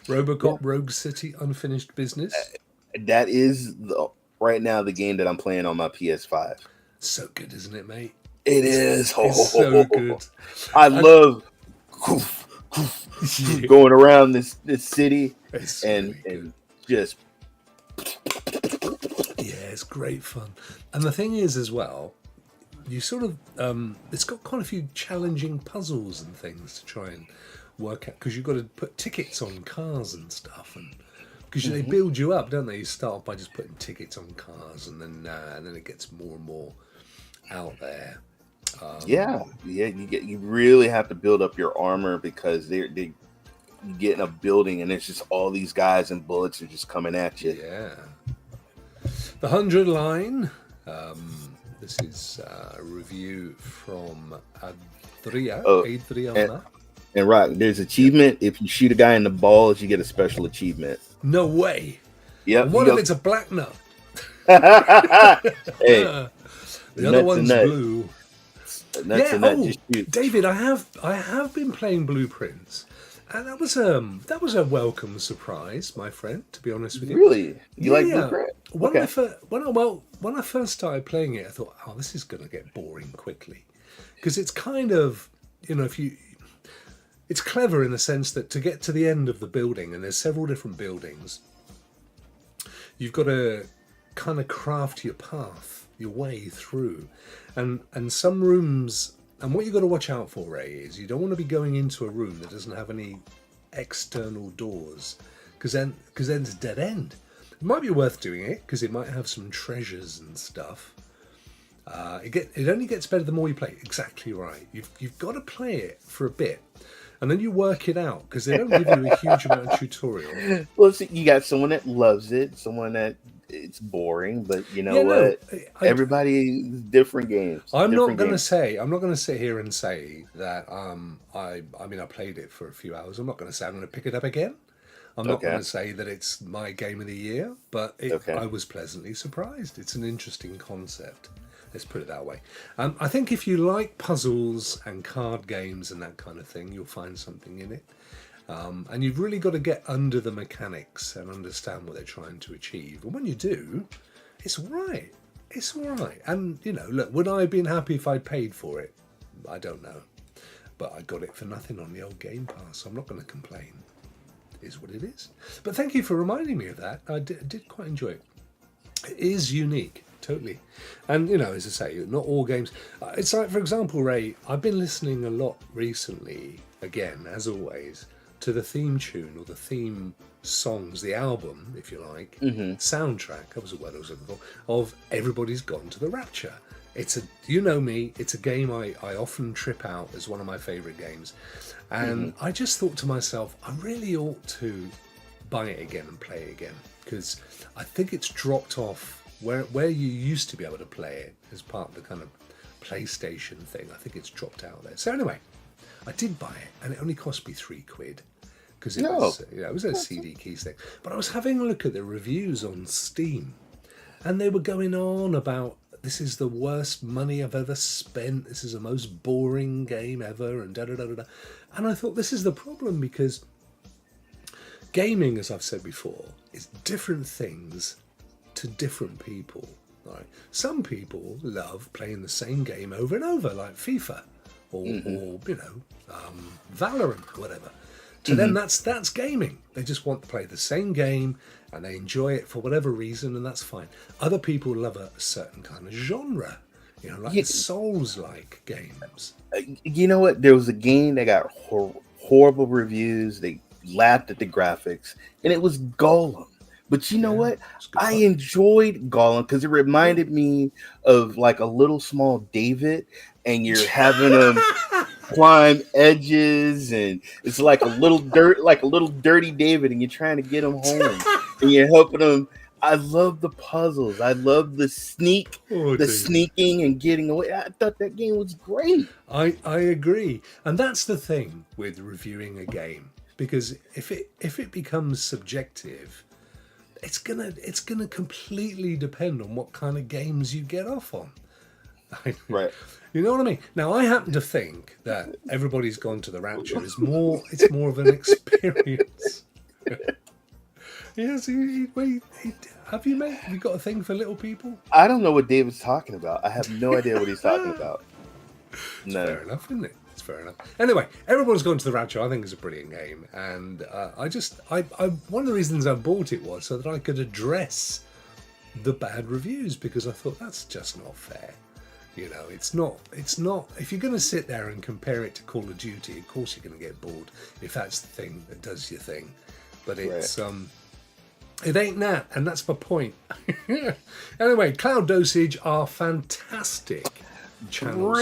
Robocop Rogue City Unfinished Business. That is right now the game that I'm playing on my PS5. So good, isn't it, mate? It is. It's so good. I love going around this city and just. Yeah, it's great fun. And the thing is, as well, you sort of it's got quite a few challenging puzzles and things to try and work out, because you've got to put tickets on cars and stuff, and because they build you up, don't they? You start off by just putting tickets on cars, and then it gets more and more out there. You really have to build up your armor, because you get in a building and it's just all these guys and bullets are just coming at you. Yeah. The 100 line. This is a review from Adria. Adriana. And Rock, there's achievement. If you shoot a guy in the balls, you get a special achievement. No way. Yep. What if it's a black nut? Hey, the other one's blue. Shoot. David, I have been playing Blueprints, and that was a welcome surprise, my friend. To be honest with you, really, you like Blueprint? When I first started playing it, I thought, oh, this is going to get boring quickly, because it's kind of, it's clever in the sense that to get to the end of the building, and there's several different buildings, you've got to kind of craft your path, your way through, and some rooms. And what you've got to watch out for, Ray, is you don't want to be going into a room that doesn't have any external doors, because then it's a dead end. It might be worth doing it, because it might have some treasures and stuff. It only gets better the more you play. Exactly right. You've got to play it for a bit, and then you work it out, because they don't give you a huge amount of tutorial. Well, see, you got someone that loves it, someone that it's boring, but what? Everybody different games. I'm not going to sit here and say that I played it for a few hours. I'm not going to say I'm going to pick it up again. I'm not going to say that it's my game of the year, but I was pleasantly surprised. It's an interesting concept. Let's put it that way. I think if you like puzzles and card games and that kind of thing, you'll find something in it. And you've really got to get under the mechanics and understand what they're trying to achieve. And when you do, it's all right. It's all right. And, look, would I have been happy if I'd paid for it? I don't know. But I got it for nothing on the old Game Pass, so I'm not going to complain. It is what it is. But thank you for reminding me of that. I did quite enjoy it. It is unique. Totally. And, as I say, not all games. It's like, for example, Ray, I've been listening a lot recently, again, as always, to the theme tune or the theme songs, the album, if you like, soundtrack, that was the word I was looking for, of Everybody's Gone to the Rapture. You know me, it's a game I often trip out as one of my favourite games. And I just thought to myself, I really ought to buy it again and play it again, because I think it's dropped off where you used to be able to play it as part of the kind of PlayStation thing. I think it's dropped out there. So anyway, I did buy it, and it only cost me £3 because it was a CD keys thing. But I was having a look at the reviews on Steam, and they were going on about, this is the worst money I've ever spent, this is the most boring game ever, and da-da-da-da-da. And I thought, this is the problem, because gaming, as I've said before, is different things to different people. Right? Some people love playing the same game over and over, like FIFA, or Valorant, or whatever. To them, that's gaming. They just want to play the same game, and they enjoy it for whatever reason, and that's fine. Other people love a certain kind of genre, like Souls-like games. You know what? There was a game that got horrible reviews. They laughed at the graphics, and it was Golem. But you know what? I enjoyed Golem because it reminded me of like a little small David, and you're having him climb edges, and it's like a little dirty David, and you're trying to get him home, and you're helping him. I love the puzzles. I love the sneaking and getting away. I thought that game was great. I agree, and that's the thing with reviewing a game, because if it becomes subjective, it's gonna completely depend on what kind of games you get off on. Right. You know what I mean? Now, I happen to think that Everybody's Gone to the Rapture is more of an experience. Yes, have you got a thing for little people? I don't know what David's talking about. I have no idea what he's talking about. No. Fair enough, isn't it? It's fair enough. Anyway, Everybody's Gone to the Rapture, I think, is a brilliant game, and one of the reasons I bought it was so that I could address the bad reviews, because I thought that's just not fair. It's not. If you're going to sit there and compare it to Call of Duty, of course you're going to get bored if that's the thing that does your thing. But it's it ain't that, and that's my point. Anyway, Cloud Dosage are fantastic channel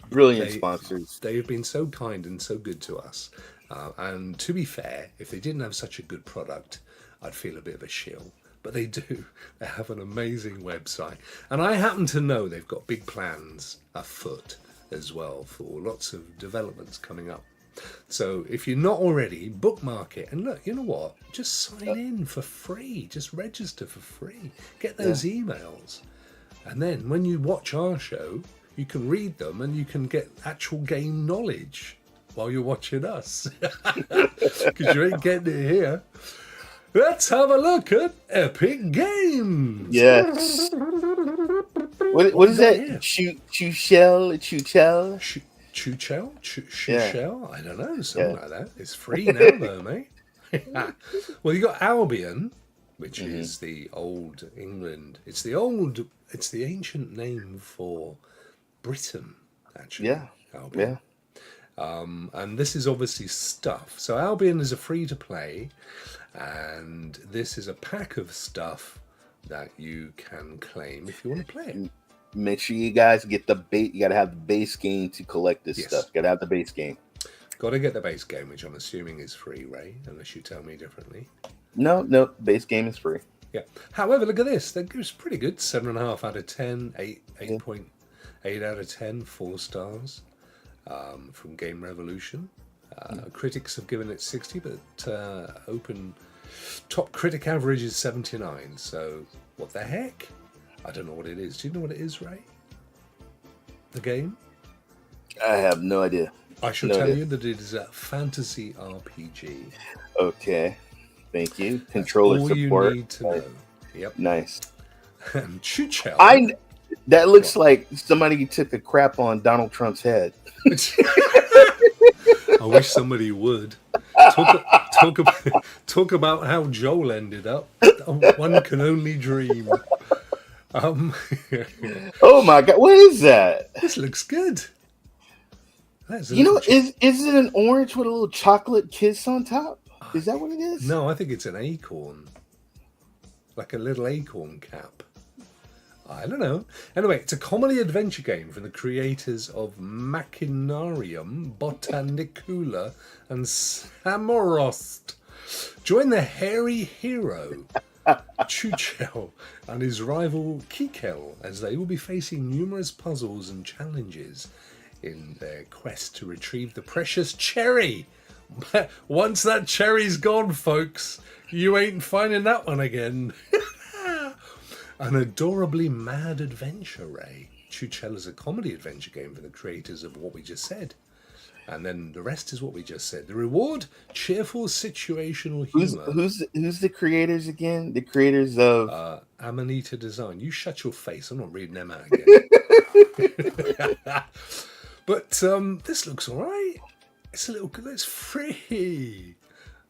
brilliant sponsors. They have been so kind and so good to us. And to be fair, if they didn't have such a good product, I'd feel a bit of a shill. But they do. They have an amazing website. And I happen to know they've got big plans afoot as well for lots of developments coming up. So if you're not already, bookmark it. And look, you know what? Just sign in for free. Just register for free. Get those emails. And then when you watch our show, you can read them and you can get actual game knowledge while you're watching us. Because you ain't getting it here. Let's have a look at Epic Games. Yes. What is that? Chuchel? Chuchel? I don't know. Something like that. It's free now, though, mate. Well, you got Albion, which is the old England. It's the ancient name for Britain, actually. Yeah. Albion. Yeah. And this is obviously stuff. So Albion is a free-to-play, and this is a pack of stuff that you can claim if you want to play it. Make sure you guys get the bait. You got to have the base game to collect this stuff. Got to have the base game. Got to get the base game, which I'm assuming is free, Ray, unless you tell me differently. No, base game is free. Yeah. However, look at this. That gives pretty good. 7.5 out of 10, 8.8 out of 10, 4 stars from Game Revolution. Critics have given it 60, but open top critic average is 79. So what the heck? I don't know what it is. Do you know what it is, Ray? The game? I have no idea. I shall tell you that it is a fantasy RPG. Okay. Thank you. Controller all support. You need to know. Yep. Nice. And Chuchel. That looks like somebody took a crap on Donald Trump's head. I wish somebody would. Talk about how Joel ended up. One can only dream. Oh my God, what is that? This looks good. That's a You little. know, is it an orange with a little chocolate kiss on top? Is that what it is? No, I think it's an acorn, like a little acorn cap. I don't know. Anyway, it's a comedy adventure game from the creators of Machinarium, Botanicula, and Samorost. Join the hairy hero, Chuchel, and his rival Kikel as they will be facing numerous puzzles and challenges in their quest to retrieve the precious cherry. Once that cherry's gone, folks, you ain't finding that one again. An adorably mad adventure, Ray. Chuchel is a comedy adventure game for the creators of what we just said. And then the rest is what we just said. The reward, cheerful situational humor. Who's the creators again? The creators of Amanita Design. You shut your face. I'm not reading them out again. But this looks all right. It's a little good. It's free.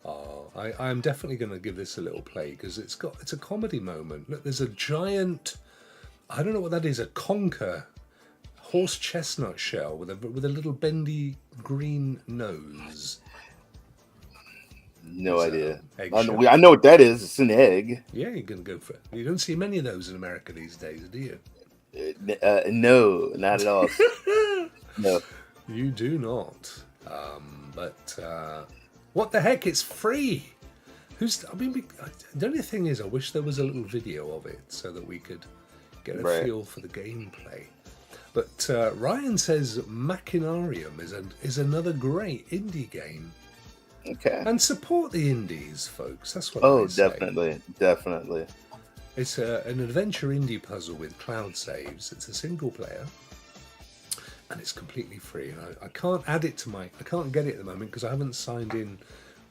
Oh, I'm definitely going to give this a little play because it's a comedy moment. Look, there's a giant. I don't know what that is. A conker horse chestnut shell with a little bendy green nose. No idea. I know what that is. It's an egg. Yeah, you're going to go for it. You don't see many of those in America these days, do you? No, not at all. No. You do not. But what the heck? It's free. The only thing is, I wish there was a little video of it so that we could get a feel for the gameplay. But Ryan says Machinarium is another great indie game. Okay. And support the indies, folks. That's what I say. Definitely. It's an adventure indie puzzle with cloud saves. It's a single player. And it's completely free. And I can't add it to I can't get it at the moment because I haven't signed in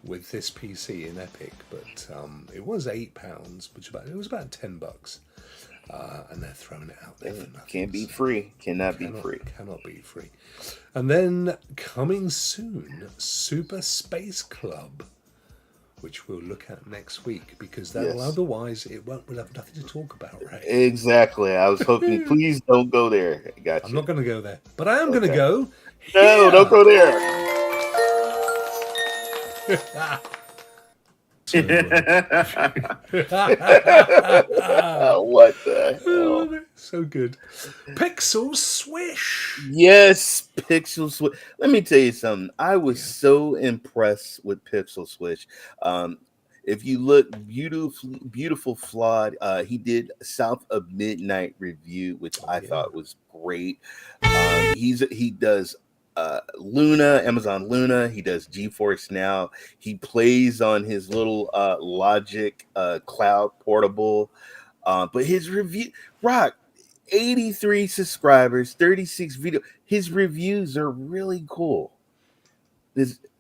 with this PC in Epic. But it was £8, it was about $10. And they're throwing it out there for nothing. Can't be free. Cannot be free. Cannot be free. And then coming soon, Super Space Club, which we'll look at next week because otherwise we'll have nothing to talk about, right? Exactly. I was hoping, please don't go there. Gotcha. I'm not going to go there, but I am going to go. No, don't go there. What the hell? So good. Pixel Swish. Yes, Pixel Swish. Let me tell you something. I was so impressed with Pixel Swish. If you look, beautiful flawed. He did South of Midnight review, which I thought was great. He does Luna, Amazon Luna. He does GeForce Now. He plays on his little Logic Cloud Portable. But his review, Rokk, 83 subscribers, 36 video. His reviews are really cool.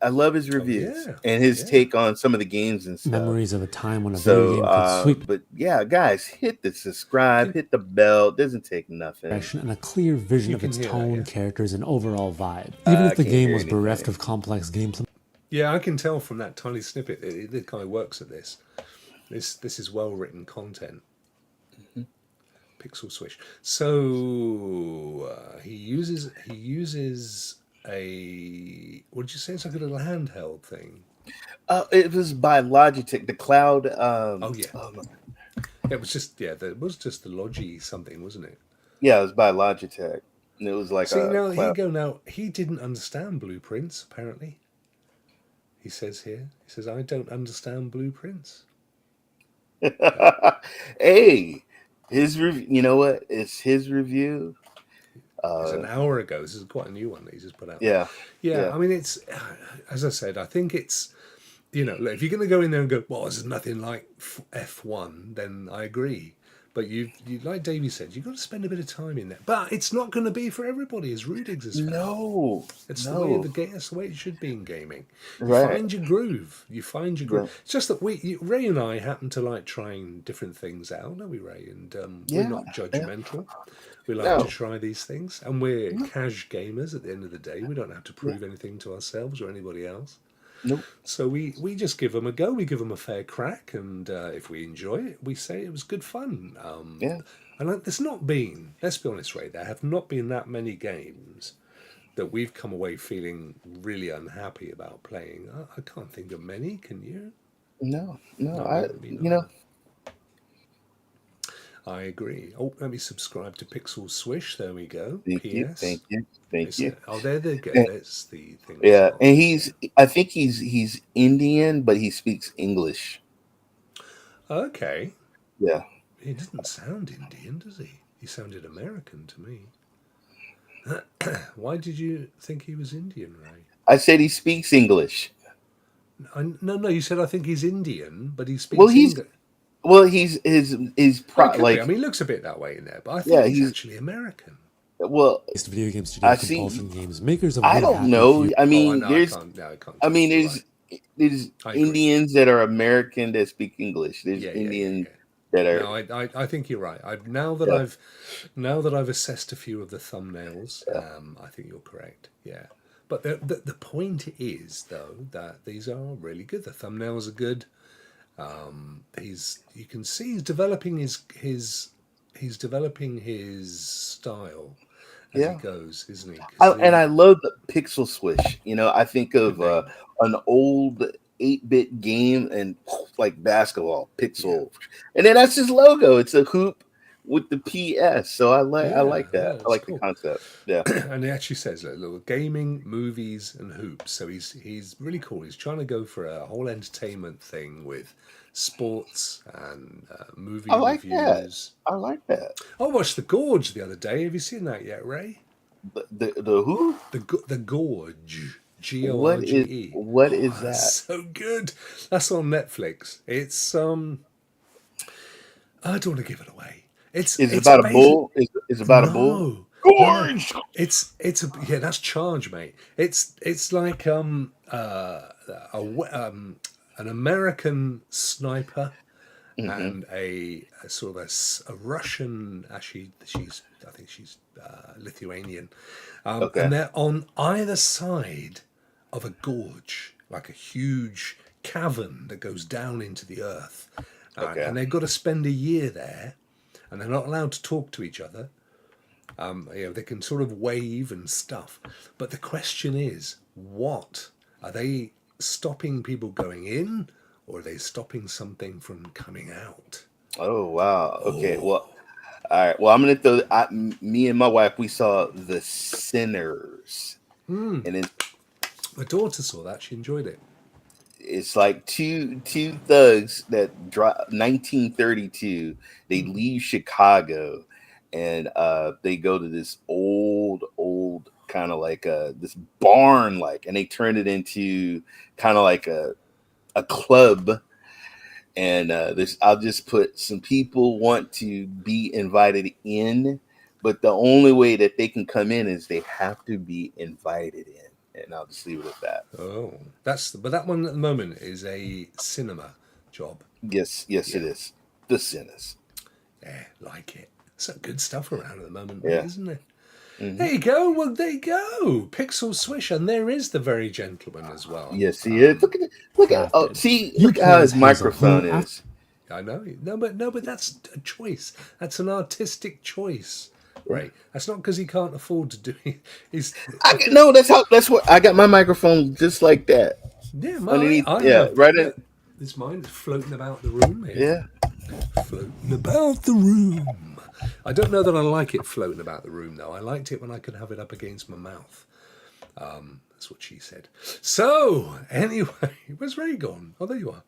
I love his reviews and his take on some of the games and stuff. Memories of a time when a video game could sweep. But yeah, guys, hit the subscribe, hit the bell. It doesn't take nothing. And a clear vision of its tone, characters, and overall vibe. Even if the game was bereft of complex gameplay. Yeah, I can tell from that tiny snippet that the guy works at this. This is well written content. Mm-hmm. Pixel Swish. So he uses a, what did you say? It's like a little handheld thing. It was by Logitech. The cloud. It was just the Logi something, wasn't it? Yeah, it was by Logitech. And it was like here you go. Now he didn't understand blueprints. Apparently, he says here. He says, "I don't understand blueprints." Hey, his review. You know what? It's his review. It's an hour ago. This is quite a new one that he just put out. Yeah. I mean, it's, as I said, I think it's, if you're going to go in there and go, well, this is nothing like F1, then I agree. But you like Davey said, you've got to spend a bit of time in there. But it's not going to be for everybody, as Rudigs has found. No. It's the way of the game. That's the way it should be in gaming. You find your groove. Right. It's just that Ray and I happen to like trying different things out, don't we, Ray? And we're not judgmental. We like to try these things. And we're cash gamers at the end of the day. We don't have to prove anything to ourselves or anybody else. Nope. So we just give them a go. We give them a fair crack, and if we enjoy it, we say it was good fun. And there's not been, let's be honest, Ray, there have not been that many games that we've come away feeling really unhappy about playing. I can't think of many. Can you? No, Me you know, I agree. Oh, let me subscribe to Pixel Swish. There we go. thank you, PS. thank you, thank you. Oh, there they go. And- That's the thing. yeah, and I think he's Indian, but he speaks English. Okay. Yeah. He doesn't sound Indian, does he? He sounded American to me. Why did you think he was Indian, Ray? I said he speaks English. No. You said I think he's Indian, but he speaks Well, he's English. well, he's his Well, it could like be. I mean, he looks a bit that way in there, but I think yeah, he's he's actually American. well. Video game studio I see. Compulsion Games makers of I Would don't Happy know. Few. I mean, I there's can't. No, I can't. I mean, You're there's I agree. Indians that are American that speak English. There's Yeah. Indians that are No, I think you're right. Now that I've assessed a few of the thumbnails, I think you're correct. Yeah, but the point is though that these are really good. The thumbnails are good. You can see he's developing he's developing his style as he goes, isn't he? and I love the pixel swish. You know, I think of an old 8-bit game and like basketball pixel, and then that's his logo. It's a hoop with the PS. So I like that. I like cool. The concept. Yeah, and he actually says little gaming, movies, and hoops. So he's really cool. He's trying to go for a whole entertainment thing with sports and movie reviews. I like that. I watched The Gorge the other day. Have you seen that yet, Ray? The who? The Gorge. Gorge. What is that? So good. That's on Netflix. It's I don't want to give it away. It's about a bull. It's about a bull. Gorge. No. It's that's Charge, mate. It's like an American sniper and a sort of a Russian. Actually, I think she's Lithuanian, and they're on either side of a gorge, like a huge cavern that goes down into the earth, and they've got to spend a year there, and they're not allowed to talk to each other. They can sort of wave and stuff, but the question is, what are they stopping people going in, or are they stopping something from coming out? Oh wow! Okay, well, all right. Well, I'm gonna throw. Me and my wife, we saw The Sinners, and then my daughter saw that. She enjoyed it. It's like two thugs that drop 1932. They leave Chicago, and they go to this old kind of like this barn, and they turn it into kind of like a club. And I'll just put some people want to be invited in, but the only way that they can come in is they have to be invited in. And I'll just leave it at that. Oh, but that one at the moment is a cinema job. Yes, it is. The Sinners. Yeah, like it. Some good stuff around at the moment, isn't it? Mm-hmm. There you go. Well, there you go. Pixel Swish, and there is the very gentleman as well. Yes, he is. Look at. Oh, see, look how his microphone is. I know. No, but that's a choice. That's an artistic choice. Right. That's not because he can't afford to do it. That's what I got my microphone just like that. Yeah, right in. This mine is floating about the room here. Yeah. Floating about the room. I don't know that I like it floating about the room though. I liked it when I could have it up against my mouth. That's what she said. So, anyway, where's Ray gone? Oh, there you are.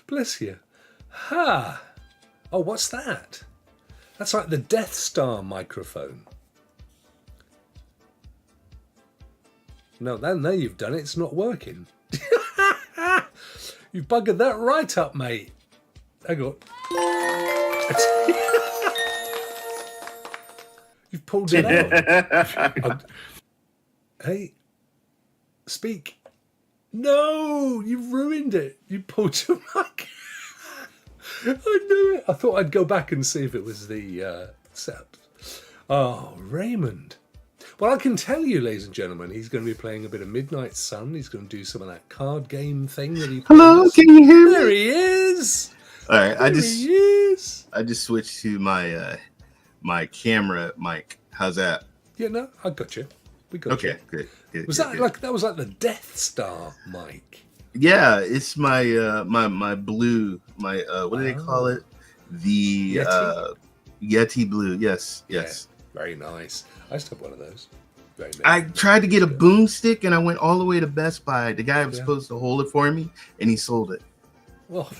Bless you. Ha! Oh, what's that? That's like the Death Star microphone. No, now you've done it. It's not working. You've buggered that right up, mate. Hang on. You've pulled it out. Hey, speak. No, you've ruined it. You pulled your mic. I knew it. I thought I'd go back and see if it was the setup. Oh, Raymond. Well, I can tell you, ladies and gentlemen, he's going to be playing a bit of Midnight Sun. He's going to do some of that card game thing that he plays. Hello, can you hear me? There he is. All right, I just switched to my my camera mic. How's that? Yeah, no, I got you. We got you. Okay, good. Was that like the Death Star mic? Yeah, it's my my blue, my what do they call it? The Yeti blue. Yes. Very nice. I used to have one of those. I tried to get a boomstick and I went all the way to Best Buy. The guy was supposed to hold it for me and he sold it. Well,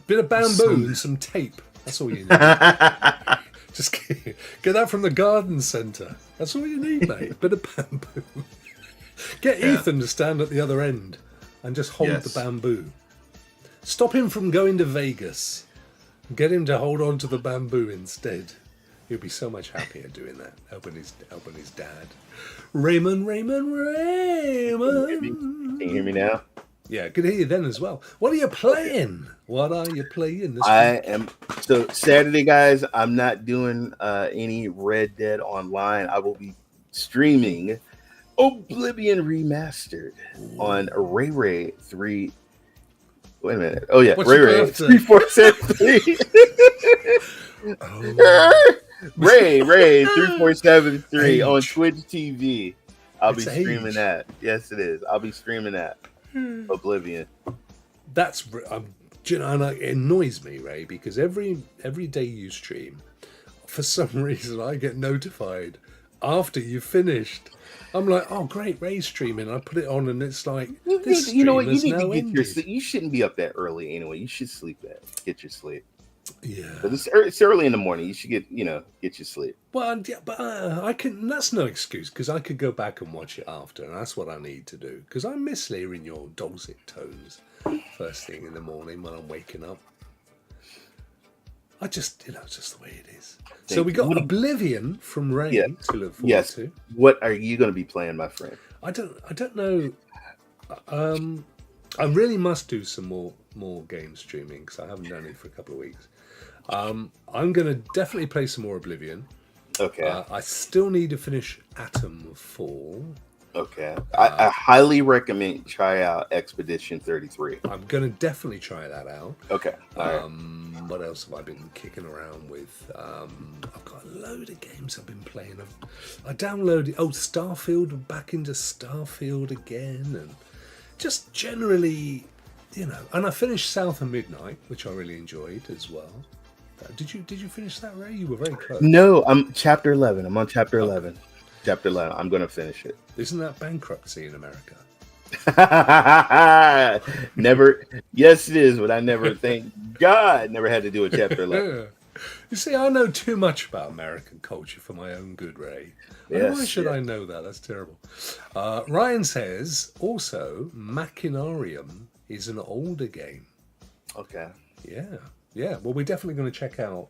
bit of bamboo and some tape. That's all you need. Just get that from the garden centre. That's all you need, mate. Bit of bamboo. Get Ethan to stand at the other end and just hold the bamboo. Stop him from going to Vegas. Get him to hold on to the bamboo instead. He'll be so much happier doing that, helping his dad. Raymond. Can you hear me now? Yeah, I could hear you then as well. What are you playing? What are you playing this week? So Saturday, guys, I'm not doing any Red Dead Online. I will be streaming Oblivion Remastered on Ray 3. Wait a minute. Oh yeah, Ray 3473. Ray 3473 on Twitch TV. I'll be streaming that. Yes, it is. I'll be streaming that. Oblivion. That's and it annoys me, Ray, because every day you stream, for some reason I get notified after you've finished. I'm like, oh great, Ray's streaming. I put it on and it's like, you know what? You need to get your sleep. You shouldn't be up that early anyway. You should get your sleep. Yeah, but it's early in the morning. You should get your sleep. Well, yeah, but I can. That's no excuse because I could go back and watch it after, and that's what I need to do because I miss hearing your dulcet tones first thing in the morning when I'm waking up. I just, it's just the way it is. So we got Oblivion from Ray to look forward to. What are you going to be playing, my friend? I don't know. I really must do some more game streaming because I haven't done it for a couple of weeks. I'm going to definitely play some more Oblivion. Okay. I still need to finish Atomfall. Okay. I highly recommend you try out Expedition 33. I'm going to definitely try that out. Okay. All right. What else have I been kicking around with? I've got a load of games I've been playing. I downloaded Starfield, back into Starfield again, and just generally, and I finished South of Midnight, which I really enjoyed as well. Did you finish that, Ray? You were very close. No, I'm chapter 11. I'm on chapter 11. Chapter 11. I'm going to finish it. Isn't that bankruptcy in America? Never. Yes, it is, but I never, thank God, never had to do a chapter 11. You see, I know too much about American culture for my own good, Ray. Yes, why should I know that? That's terrible. Ryan says, also, Machinarium is an older game. Okay. Yeah. Well, we're definitely going to check out.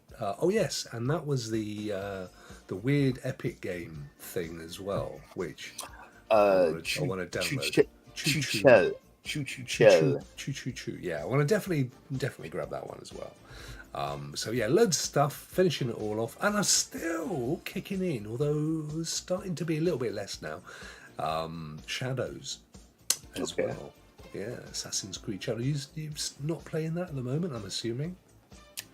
Yes, and that was the weird Epic game thing as well, which I want to download. Choo. Yeah, I want to definitely grab that one as well. Loads of stuff, finishing it all off, and I'm still kicking in, although it's starting to be a little bit less now. Shadows as well. Yeah, Assassin's Creed Shadows. You're not playing that at the moment, I'm assuming?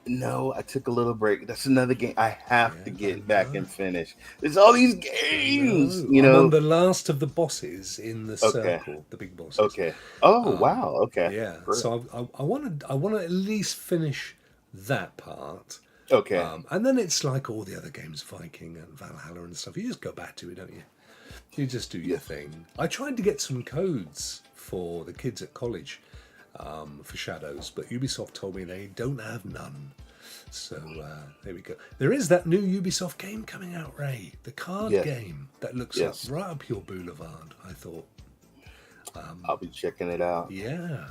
No, I took a little break. That's another game I have to get back and finish. There's all these games, I'm on the last of the bosses in the circle, the big bosses. Okay. Oh, wow. Okay. Yeah. Great. So I want to at least finish that part. Okay. And then it's like all the other games, Viking and Valhalla and stuff. You just go back to it, don't you? You just do your thing. I tried to get some codes for the kids at college for Shadows, but Ubisoft told me they don't have none. So there we go. There is that new Ubisoft game coming out, Ray. The card game that looks right up your boulevard, I thought. I'll be checking it out. Yeah.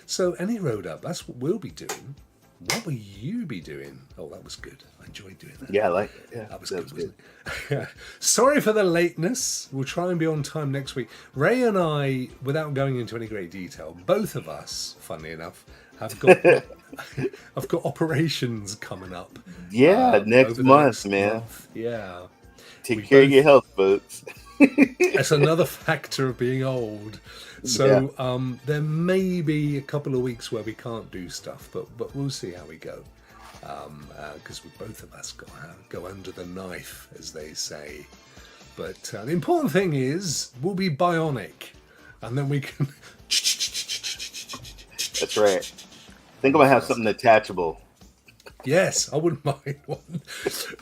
So any road up, that's what we'll be doing. What will you be doing? Oh, that was good. I enjoyed doing that. Yeah, I like it. Yeah, that was good, wasn't it? Sorry for the lateness. We'll try and be on time next week. Ray and I, without going into any great detail, both of us, funnily enough, have got operations coming up. Yeah, next month, man. Yeah. Take care of your health, folks. That's another factor of being old. So there may be a couple of weeks where we can't do stuff, but we'll see how we go. Because both of us go under the knife, as they say. But the important thing is we'll be bionic, and then we can. That's right. I think I'm gonna have something attachable. Yes, I wouldn't mind one.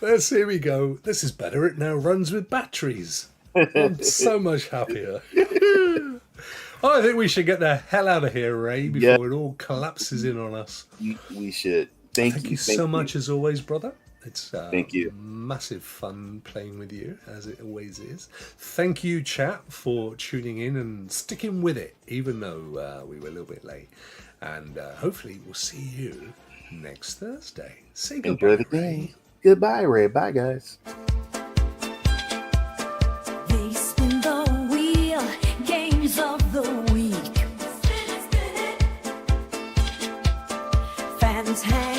Here we go. This is better. It now runs with batteries. I'm so much happier. I think we should get the hell out of here, Ray, before it all collapses in on us. We should. Thank you so much as always, brother. It's thank you. Massive fun playing with you, as it always is. Thank you, chat, for tuning in and sticking with it, even though we were a little bit late. And hopefully we'll see you next Thursday. Say goodbye, Enjoy the game. Goodbye, Ray. Bye, guys. They spin the wheel, games of the week. Fans hang